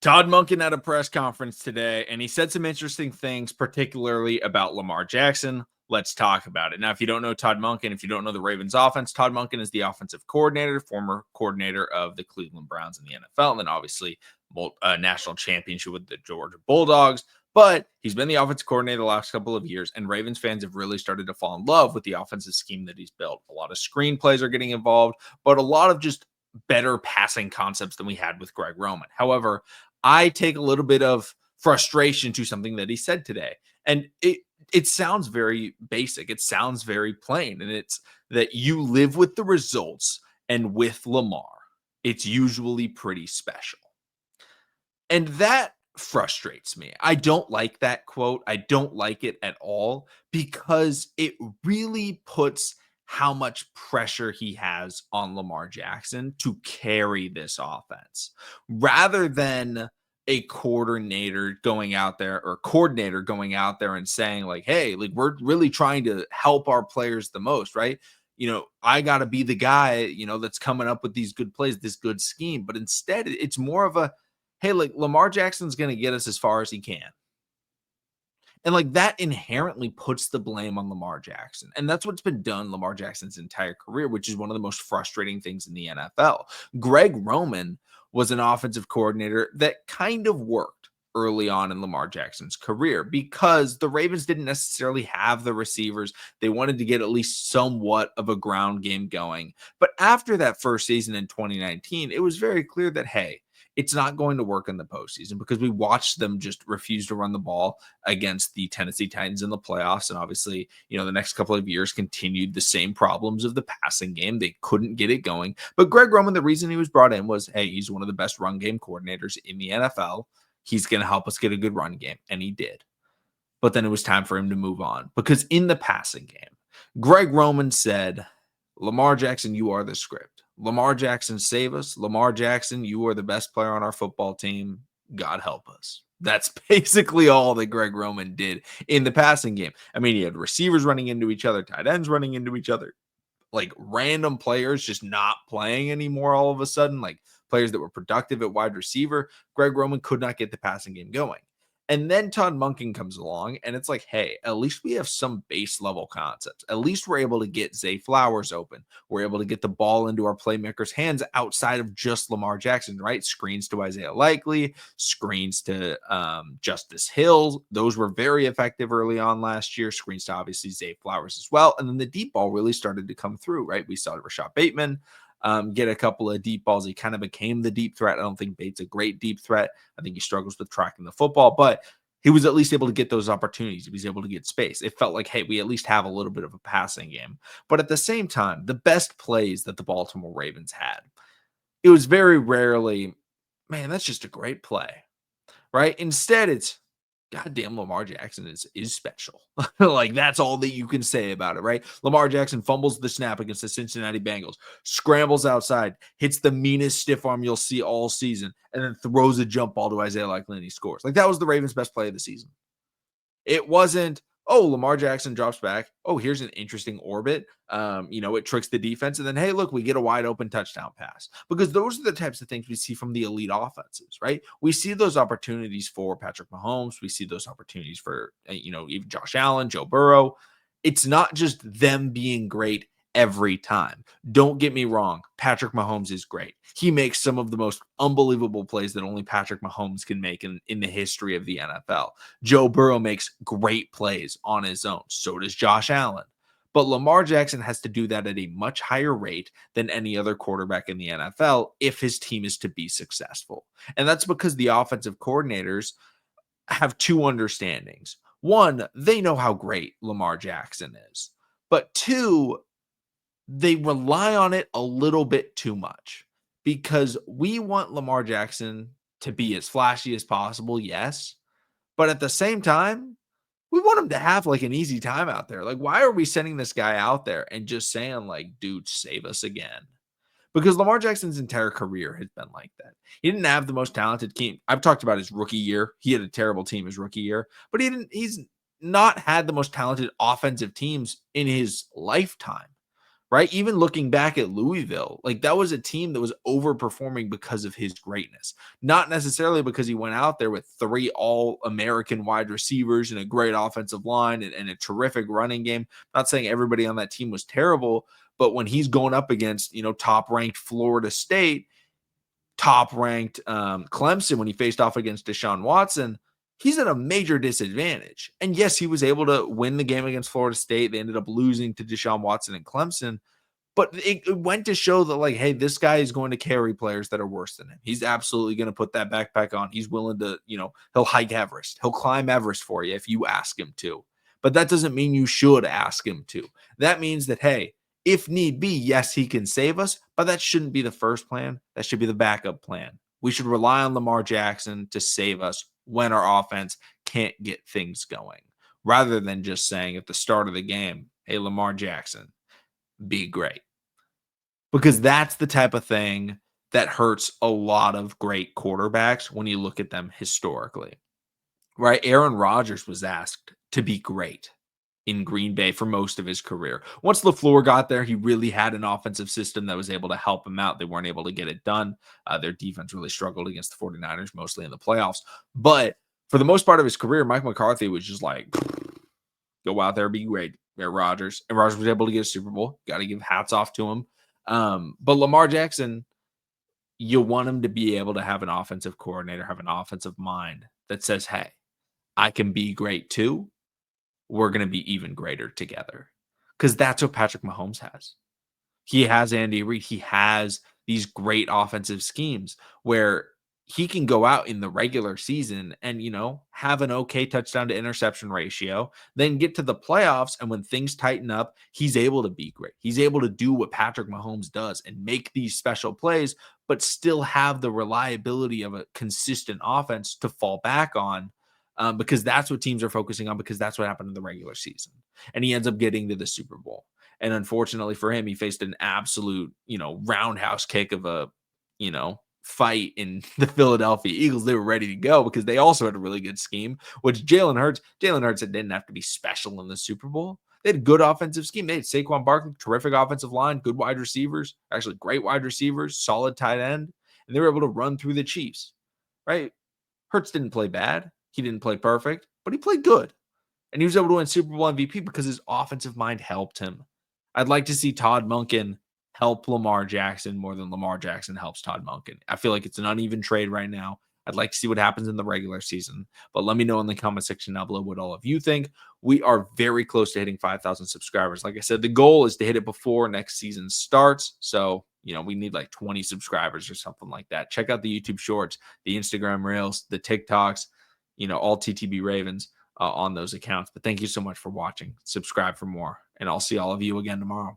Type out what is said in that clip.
Todd Monken at a press conference today, and he said some interesting things, particularly about Lamar Jackson. Let's talk about it. Now, if you don't know Todd Monken, if you don't know the Ravens offense, Todd Monken is the offensive coordinator, former coordinator of the Cleveland Browns in the NFL, and then obviously national championship with the Georgia Bulldogs. But he's been the offensive coordinator the last couple of years, and Ravens fans have really started to fall in love with the offensive scheme that he's built. A lot of screenplays are getting involved, but a lot of just better passing concepts than we had with Greg Roman. However, I take a little bit of frustration to something that he said today. And it sounds very basic. It sounds very plain. And it's that you live with the results, and with Lamar, it's usually pretty special. And that frustrates me. I don't like that quote. I don't like it at all because it really puts how much pressure he has on Lamar Jackson to carry this offense rather than a coordinator going out there and saying like, hey, like we're really trying to help our players the most, right? I got to be the guy, that's coming up with these good plays, this good scheme. But instead, it's more of a, hey, like Lamar Jackson's going to get us as far as he can. And like that inherently puts the blame on Lamar Jackson. And that's what's been done Lamar Jackson's entire career, which is one of the most frustrating things in the NFL. Greg Roman was an offensive coordinator that kind of worked early on in Lamar Jackson's career because the Ravens didn't necessarily have the receivers. They wanted to get at least somewhat of a ground game going. But after that first season in 2019, it was very clear that, hey, it's not going to work in the postseason because we watched them just refuse to run the ball against the Tennessee Titans in the playoffs. And obviously, the next couple of years continued the same problems of the passing game. They couldn't get it going. But Greg Roman, the reason he was brought in was, hey, he's one of the best run game coordinators in the NFL. He's going to help us get a good run game. And he did. But then it was time for him to move on because in the passing game, Greg Roman said, Lamar Jackson, you are the script. Lamar Jackson, save us. Lamar Jackson, you are the best player on our football team. God help us. That's basically all that Greg Roman did in the passing game. I mean, he had receivers running into each other, tight ends running into each other, like random players just not playing anymore all of a sudden, like players that were productive at wide receiver. Greg Roman could not get the passing game going. And then Todd Monken comes along, and it's like, hey, at least we have some base level concepts. At least we're able to get Zay Flowers open. We're able to get the ball into our playmakers' hands outside of just Lamar Jackson, right? Screens to Isaiah Likely, screens to Justice Hill. Those were very effective early on last year. Screens to obviously Zay Flowers as well. And then the deep ball really started to come through, right? We saw Rashad Bateman get a couple of deep balls. He kind of became the deep threat. I don't think Bates a great deep threat. I think he struggles with tracking the football, but he was at least able to get those opportunities. He was able to get space. It felt like, hey, we at least have a little bit of a passing game. But at the same time, the best plays that the Baltimore Ravens had, it was very rarely, man, that's just a great play, right? Instead, it's, goddamn, Lamar Jackson is special. Like, that's all that you can say about it, right? Lamar Jackson fumbles the snap against the Cincinnati Bengals, scrambles outside, hits the meanest stiff arm you'll see all season, and then throws a jump ball to Isaiah Likely and he scores. Like, that was the Ravens' best play of the season. It wasn't, oh, Lamar Jackson drops back. Oh, here's an interesting orbit. It tricks the defense. And then, hey, look, we get a wide open touchdown pass. Because those are the types of things we see from the elite offenses, right? We see those opportunities for Patrick Mahomes. We see those opportunities for, even Josh Allen, Joe Burrow. It's not just them being great every time. Don't get me wrong. Patrick Mahomes is great. He makes some of the most unbelievable plays that only Patrick Mahomes can make in the history of the NFL. Joe Burrow makes great plays on his own. So does Josh Allen. But Lamar Jackson has to do that at a much higher rate than any other quarterback in the NFL if his team is to be successful. And that's because the offensive coordinators have two understandings. One, they know how great Lamar Jackson is. But two, they rely on it a little bit too much because we want Lamar Jackson to be as flashy as possible, yes. But at the same time, we want him to have like an easy time out there. Like, why are we sending this guy out there and just saying like, dude, save us again? Because Lamar Jackson's entire career has been like that. He didn't have the most talented team. I've talked about his rookie year. He had a terrible team his rookie year, but he's not had the most talented offensive teams in his lifetime. right? Even looking back at Louisville, like that was a team that was overperforming because of his greatness, not necessarily because he went out there with 3 all-American wide receivers and a great offensive line and a terrific running game. Not saying everybody on that team was terrible, but when he's going up against, top-ranked Florida State, top-ranked Clemson, when he faced off against Deshaun Watson, he's at a major disadvantage. And yes, he was able to win the game against Florida State. They ended up losing to Deshaun Watson and Clemson. But it went to show that, like, hey, this guy is going to carry players that are worse than him. He's absolutely going to put that backpack on. He's willing to, he'll hike Everest. He'll climb Everest for you if you ask him to. But that doesn't mean you should ask him to. That means that, hey, if need be, yes, he can save us, but that shouldn't be the first plan. That should be the backup plan. We should rely on Lamar Jackson to save us when our offense can't get things going, rather than just saying at the start of the game, hey, Lamar Jackson, be great. Because that's the type of thing that hurts a lot of great quarterbacks when you look at them historically, right? Aaron Rodgers was asked to be great in Green Bay for most of his career. Once LaFleur got there, he really had an offensive system that was able to help him out. They weren't able to get it done. Their defense really struggled against the 49ers, mostly in the playoffs. But for the most part of his career, Mike McCarthy was just like, go out there, be great, Rodgers. And Rodgers was able to get a Super Bowl. Got to give hats off to him. But Lamar Jackson, you want him to be able to have an offensive coordinator, have an offensive mind that says, hey, I can be great too. We're going to be even greater together. Because that's what Patrick Mahomes has. He has Andy Reid. He has these great offensive schemes where he can go out in the regular season and, have an okay touchdown to interception ratio, then get to the playoffs. And when things tighten up, he's able to be great. He's able to do what Patrick Mahomes does and make these special plays, but still have the reliability of a consistent offense to fall back on. Because that's what teams are focusing on, because that's what happened in the regular season. And he ends up getting to the Super Bowl. And unfortunately for him, he faced an absolute, roundhouse kick of a, fight in the Philadelphia Eagles. They were ready to go because they also had a really good scheme, which Jalen Hurts didn't have to be special in the Super Bowl. They had a good offensive scheme. They had Saquon Barkley, terrific offensive line, good wide receivers, actually great wide receivers, solid tight end. And they were able to run through the Chiefs, right? Hurts didn't play bad. He didn't play perfect, but he played good. And he was able to win Super Bowl MVP because his offensive mind helped him. I'd like to see Todd Monken help Lamar Jackson more than Lamar Jackson helps Todd Monken. I feel like it's an uneven trade right now. I'd like to see what happens in the regular season. But let me know in the comment section down below what all of you think. We are very close to hitting 5,000 subscribers. Like I said, the goal is to hit it before next season starts. So, we need like 20 subscribers or something like that. Check out the YouTube Shorts, the Instagram Reels, the TikToks, all TTB Ravens on those accounts. But thank you so much for watching. Subscribe for more. And I'll see all of you again tomorrow.